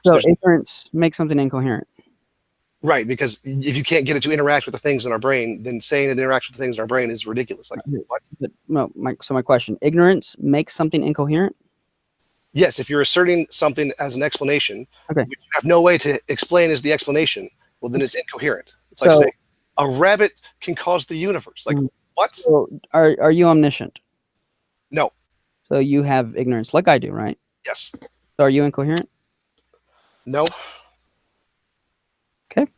So ignorance makes something incoherent. Right, because if you can't get it to interact with the things in our brain, then saying it interacts with the things in our brain is ridiculous. Like, what? But, no, my question: ignorance makes something incoherent. Yes, if you're asserting something as an explanation, Okay. which you have no way to explain as the explanation, well, then it's incoherent. It's like saying a rabbit can cause the universe. Like, what? So are you omniscient? No. So you have ignorance, like I do, right? Yes. So are you incoherent? No. Okay.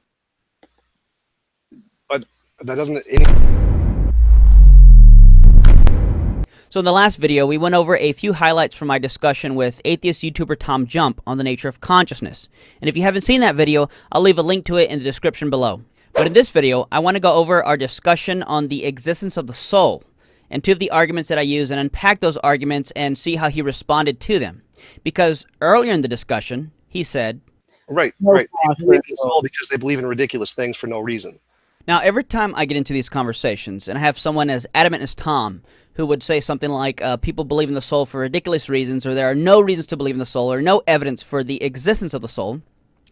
But that doesn't. So in the last video, we went over a few highlights from my discussion with atheist YouTuber Tom Jump on the nature of consciousness. And if you haven't seen that video, I'll leave a link to it in the description below. But in this video, I want to go over our discussion on the existence of the soul and two of the arguments that I use and unpack those arguments and see how he responded to them. Because earlier in the discussion, he said... Right. People believe in the soul because they believe in ridiculous things for no reason. Now, every time I get into these conversations, and I have someone as adamant as Tom, who would say something like, people believe in the soul for ridiculous reasons, or there are no reasons to believe in the soul, or no evidence for the existence of the soul,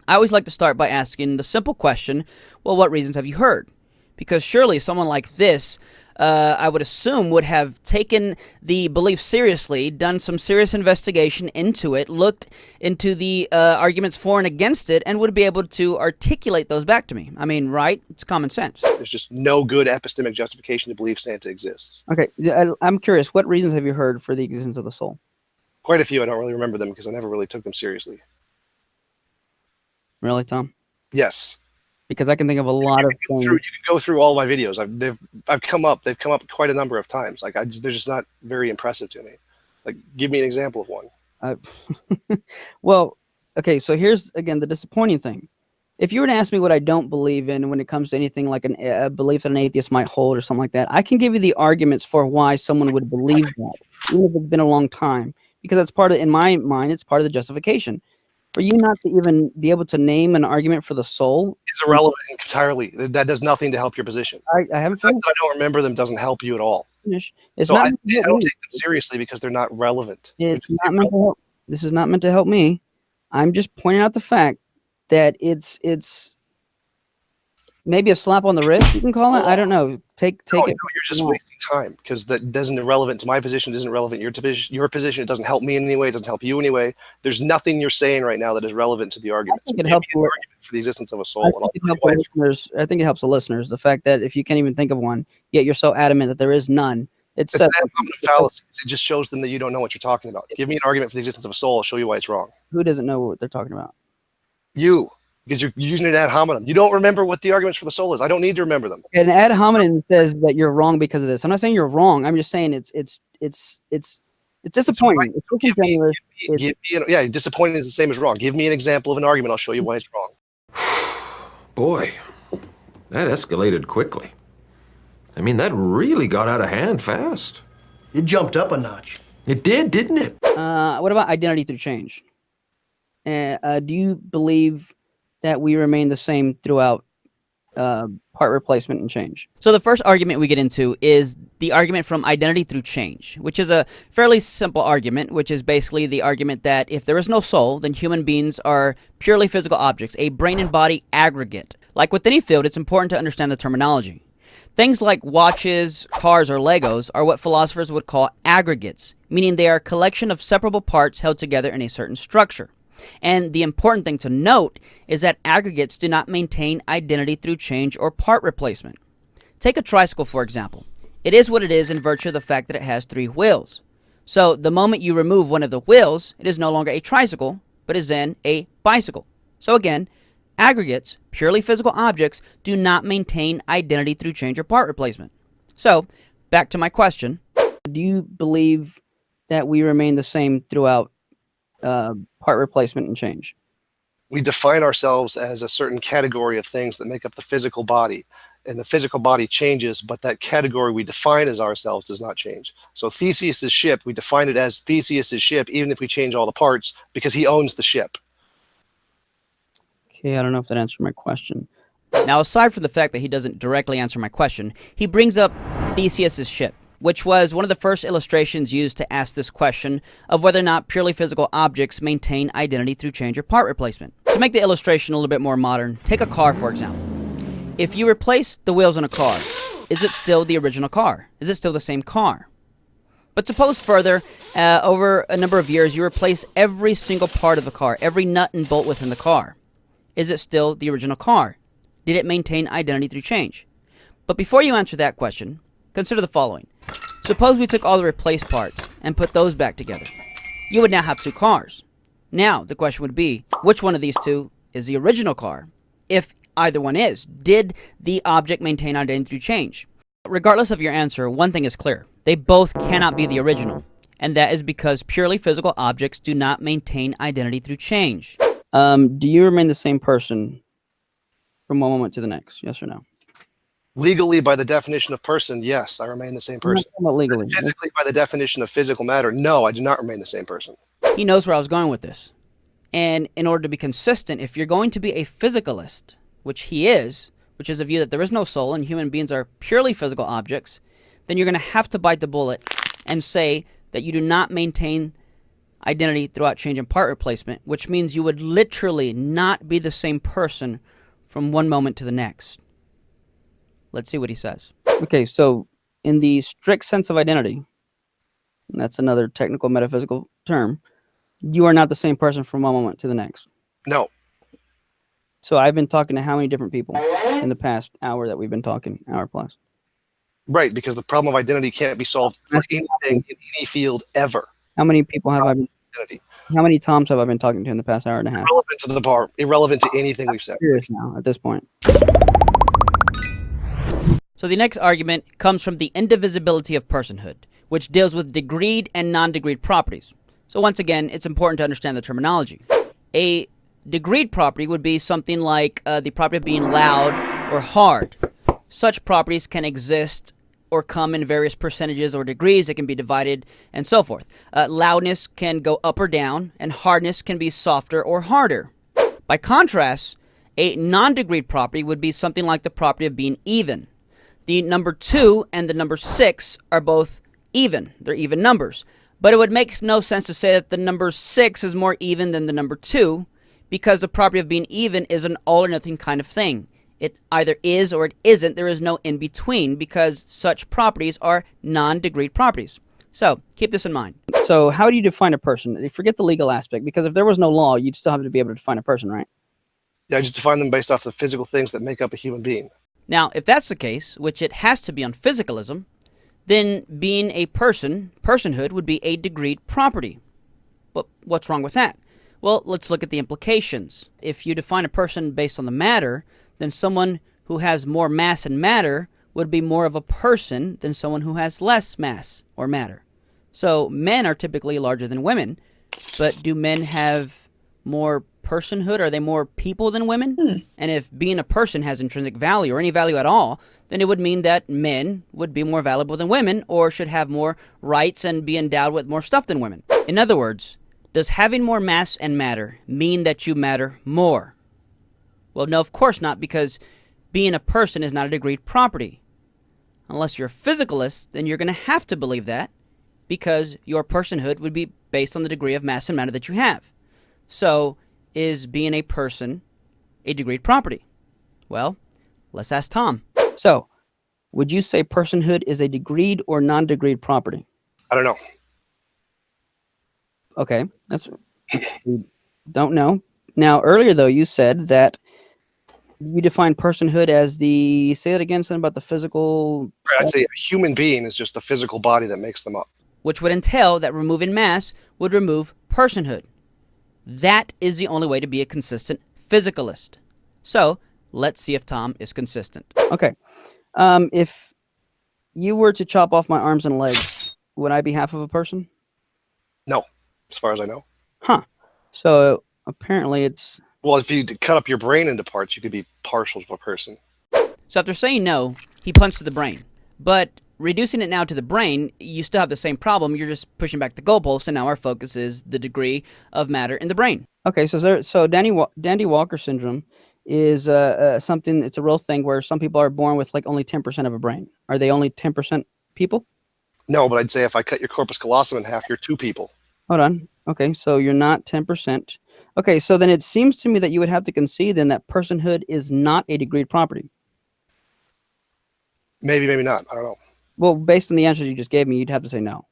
I always like to start by asking the simple question, well, what reasons have you heard? Because surely someone like this, I would assume, would have taken the belief seriously, done some serious investigation into it, looked into the arguments for and against it, and would be able to articulate those back to me. I mean, right? It's common sense. There's just no good epistemic justification to believe Santa exists. Okay, I'm curious. What reasons have you heard for the existence of the soul? Quite a few. I don't really remember them because I never really took them seriously. Really, Tom? Yes. Because I can think of a lot of things. You can go through all my videos. They've come up quite a number of times. Like they're just not very impressive to me. Like, give me an example of one. Well, okay. So here's again the disappointing thing. If you were to ask me what I don't believe in when it comes to anything like a belief that an atheist might hold or something like that, I can give you the arguments for why someone would believe that, even if it's been a long time, because that's part of, in my mind, it's part of the justification. For you not to even be able to name an argument for the soul is irrelevant entirely. That does nothing to help your position. I haven't. The fact that I don't remember them doesn't help you at all. It's so not. I don't take them seriously because they're not relevant. It's not meant to help. This is not meant to help me. I'm just pointing out the fact that it's maybe a slap on the wrist, you can call it. I don't know. Take it. No, you're just wasting time because that doesn't irrelevant to my position. It isn't relevant to your position. It doesn't help me in any way. It doesn't help you in any way. There's nothing you're saying right now that is relevant to the argument. I think it helps argument for the existence of a soul. I think it helps the listeners. The fact that if you can't even think of one, yet you're so adamant that there is none. It's an fallacy. It just shows them that you don't know what you're talking about. Give me an argument for the existence of a soul. I'll show you why it's wrong. Who doesn't know what they're talking about? You. Because you're using it ad hominem. You don't remember what the arguments for the soul is. I don't need to remember them. And ad hominem says that you're wrong because of this. I'm not saying you're wrong. I'm just saying it's disappointing. Yeah, disappointing is the same as wrong. Give me an example of an argument. I'll show you why it's wrong. Boy, that escalated quickly. I mean, that really got out of hand fast. It jumped up a notch. It did, didn't it? What about identity through change? Do you believe that we remain the same throughout part replacement and change? So the first argument we get into is the argument from identity through change, which is a fairly simple argument, which is basically the argument that if there is no soul, then human beings are purely physical objects, a brain and body aggregate. Like with any field, it's important to understand the terminology. Things like watches, cars, or Legos are what philosophers would call aggregates, meaning they are a collection of separable parts held together in a certain structure. And the important thing to note is that aggregates do not maintain identity through change or part replacement. Take a tricycle, for example. It is what it is in virtue of the fact that it has 3 wheels. So the moment you remove one of the wheels, it is no longer a tricycle, but is then a bicycle. So again, aggregates, purely physical objects, do not maintain identity through change or part replacement. So, back to my question. Do you believe that we remain the same throughout part replacement and change? We define ourselves as a certain category of things that make up the physical body. And the physical body changes, but that category we define as ourselves does not change. So Theseus' ship, we define it as Theseus' ship, even if we change all the parts, because he owns the ship. Okay, I don't know if that answered my question. Now, aside from the fact that he doesn't directly answer my question, he brings up Theseus' ship, which was one of the first illustrations used to ask this question of whether or not purely physical objects maintain identity through change or part replacement. To make the illustration a little bit more modern, take a car, for example. If you replace the wheels on a car, is it still the original car? Is it still the same car? But suppose further, over a number of years, you replace every single part of the car, every nut and bolt within the car. Is it still the original car? Did it maintain identity through change? But before you answer that question, consider the following. Suppose we took all the replaced parts and put those back together. You would now have two cars. Now, the question would be, which one of these two is the original car? If either one is, did the object maintain identity through change? Regardless of your answer, one thing is clear. They both cannot be the original, and that is because purely physical objects do not maintain identity through change. Do you remain the same person from one moment to the next? Yes or no? Legally, by the definition of person, yes, I remain the same person. Legally. Physically, by the definition of physical matter, no, I do not remain the same person. He knows where I was going with this. And in order to be consistent, if you're going to be a physicalist, which he is, which is a view that there is no soul and human beings are purely physical objects, then you're going to have to bite the bullet and say that you do not maintain identity throughout change and part replacement, which means you would literally not be the same person from one moment to the next. Let's see what he says. Okay, so in the strict sense of identity, and that's another technical metaphysical term, you are not the same person from one moment to the next. No. So I've been talking to how many different people in the past hour that we've been talking, hour plus? Right, because the problem of identity can't be solved for anything in any field ever. How many people have I been? Identity. How many Toms have I been talking to in the past hour and a half? Irrelevant to anything we've said. Serious now at this point. So the next argument comes from the indivisibility of personhood, which deals with degreed and non-degreed properties. So once again, it's important to understand the terminology. A degreed property would be something like the property of being loud or hard. Such properties can exist or come in various percentages or degrees. It can be divided and so forth. Loudness can go up or down, and hardness can be softer or harder. By contrast, a non-degreed property would be something like the property of being even. The number 2 and the number 6 are both even. They're even numbers. But it would make no sense to say that the number 6 is more even than the number 2, because the property of being even is an all or nothing kind of thing. It either is or it isn't. There is no in between, because such properties are non-degreed properties. So keep this in mind. So how do you define a person? Forget the legal aspect, because if there was no law, you'd still have to be able to define a person, right? Yeah, I just define them based off the physical things that make up a human being. Now, if that's the case, which it has to be on physicalism, then being a person, personhood, would be a degreed property. But what's wrong with that? Well, let's look at the implications. If you define a person based on the matter, then someone who has more mass and matter would be more of a person than someone who has less mass or matter. So men are typically larger than women, but do men have more personhood? Are they more people than women? And if being a person has intrinsic value or any value at all, then it would mean that men would be more valuable than women, or should have more rights and be endowed with more stuff than women. In other words, does having more mass and matter mean that you matter more? Well, no, of course not, because being a person is not a degreed property. Unless you're a physicalist, then you're going to have to believe that, because your personhood would be based on the degree of mass and matter that you have. So, is being a person a degreed property? Well, let's ask Tom. So, would you say personhood is a degreed or non-degreed property? I don't know. Okay, that's don't know. Now, earlier though, you said that you define personhood as the, say that again, something about the physical. I'd say a human being is just the physical body that makes them up. Which would entail that removing mass would remove personhood. That is the only way to be a consistent physicalist. So, let's see if Tom is consistent. Okay. If you were to chop off my arms and legs, would I be half of a person? No, as far as I know. Huh. So, apparently it's... Well, if you cut up your brain into parts, you could be partial to a person. So after saying no, he punts to the brain. But reducing it now to the brain, you still have the same problem. You're just pushing back the goalpost, and now our focus is the degree of matter in the brain. Okay, so Dandy Walker syndrome is something, it's a real thing where some people are born with like only 10% of a brain. Are they only 10% people? No, but I'd say if I cut your corpus callosum in half, you're two people. Hold on. Okay, so you're not 10%. Okay, so then it seems to me that you would have to concede then that personhood is not a degreed property. Maybe, maybe not. I don't know. Well, based on the answers you just gave me, you'd have to say no.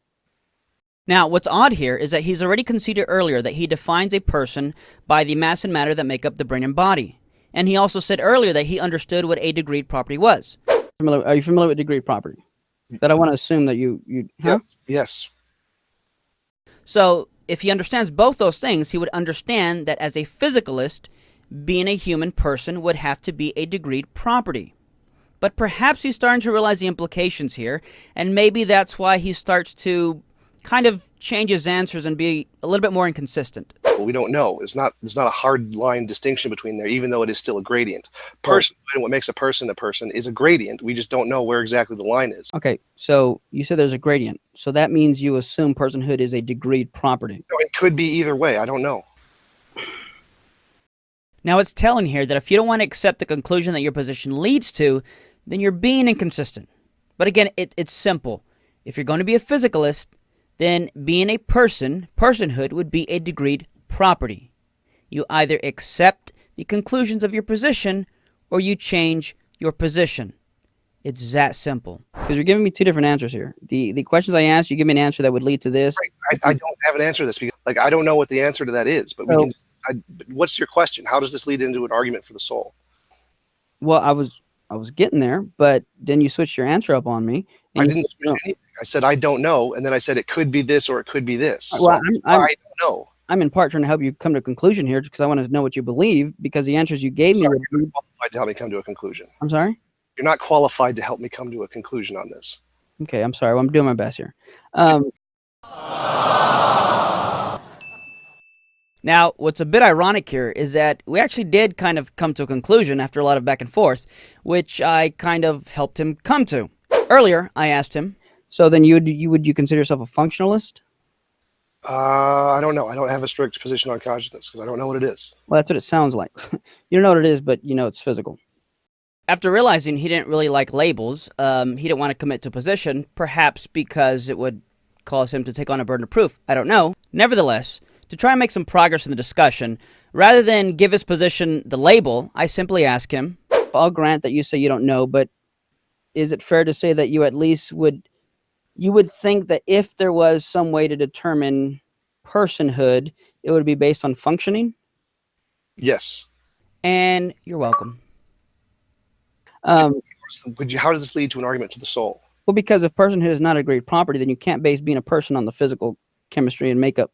Now, what's odd here is that he's already conceded earlier that he defines a person by the mass and matter that make up the brain and body. And he also said earlier that he understood what a degreed property was. Are you familiar with degreed property? That I want to assume that you huh? Yes. So, if he understands both those things, he would understand that as a physicalist, being a human person would have to be a degreed property. But perhaps he's starting to realize the implications here, and maybe that's why he starts to kind of change his answers and be a little bit more inconsistent. Well, we don't know. There's not a hard line distinction between there, even though it is still a gradient. Person, and what makes a person is a gradient. We just don't know where exactly the line is. Okay, so you said there's a gradient. So that means you assume personhood is a degreed property. No, it could be either way. I don't know. Now, it's telling here that if you don't want to accept the conclusion that your position leads to, then you're being inconsistent. But again, it's simple. If you're going to be a physicalist, then being a personhood would be a degreed property. You either accept the conclusions of your position or you change your position. It's that simple. Because you're giving me two different answers here. The questions I asked, you give me an answer that would lead to this. Right. I don't have an answer to this because, I don't know what the answer to that is. But we can. What's your question? How does this lead into an argument for the soul? Well, I was getting there, but then you switched your answer up on me. I didn't switch anything. I said I don't know, and then I said it could be this or it could be this. Well, so I don't know. I'm in part trying to help you come to a conclusion here because I want to know what you believe, because the answers you gave me. You're not qualified to help me come to a conclusion. I'm sorry? You're not qualified to help me come to a conclusion on this. Okay, I'm sorry. Well, I'm doing my best here. Now, what's a bit ironic here is that we actually did kind of come to a conclusion after a lot of back and forth, which I kind of helped him come to. Earlier, I asked him. So then would you consider yourself a functionalist? I don't know. I don't have a strict position on consciousness because I don't know what it is. Well, that's what it sounds like. You don't know what it is, but you know it's physical. After realizing he didn't really like labels, he didn't want to commit to a position, perhaps because it would cause him to take on a burden of proof. I don't know. Nevertheless, to try and make some progress in the discussion, rather than give his position the label, I simply ask him, I'll grant that you say you don't know, but is it fair to say that you at least would think that if there was some way to determine personhood, it would be based on functioning? Yes. And you're welcome. How does this lead to an argument to the soul? Well, because if personhood is not a great property, then you can't base being a person on the physical chemistry and makeup.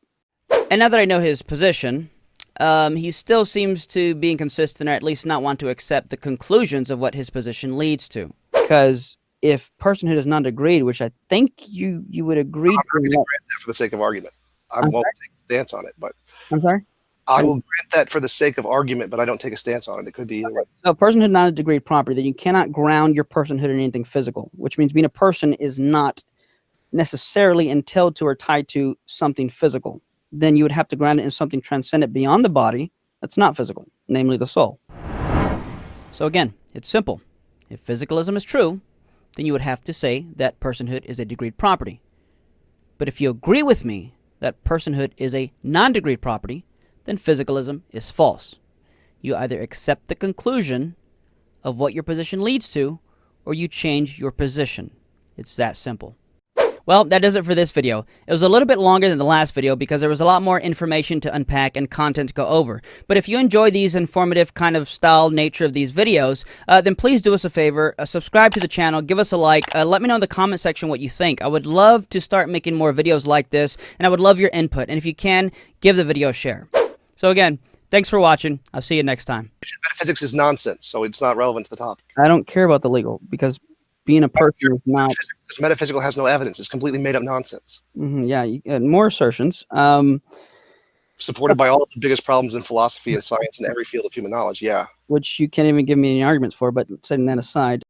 And now that I know his position, he still seems to be inconsistent, or at least not want to accept the conclusions of what his position leads to. Because if personhood is not agreed, which I think you would agree I'm to grant that for the sake of argument. I won't take a stance on it, but I'm sorry? I will grant that for the sake of argument, but I don't take a stance on it. It could be either way. So personhood not a degreed property, then you cannot ground your personhood in anything physical, which means being a person is not necessarily entailed to or tied to something physical. Then you would have to ground it in something transcendent beyond the body that's not physical, namely the soul. So again, it's simple. If physicalism is true, then you would have to say that personhood is a degreed property. But if you agree with me that personhood is a non-degreed property, then physicalism is false. You either accept the conclusion of what your position leads to, or you change your position. It's that simple. Well, that does it for this video. It was a little bit longer than the last video because there was a lot more information to unpack and content to go over. But if you enjoy these informative kind of style nature of these videos, then please do us a favor, subscribe to the channel, give us a like, let me know in the comment section what you think. I would love to start making more videos like this, and I would love your input. And if you can, give the video a share. So again, thanks for watching. I'll see you next time. Metaphysics is nonsense, so it's not relevant to the topic. I don't care about the legal, because being a person is not... Because metaphysical has no evidence. It's completely made up nonsense. More assertions. Supported by all of the biggest problems in philosophy and science and every field of human knowledge, yeah. Which you can't even give me any arguments for, but setting that aside.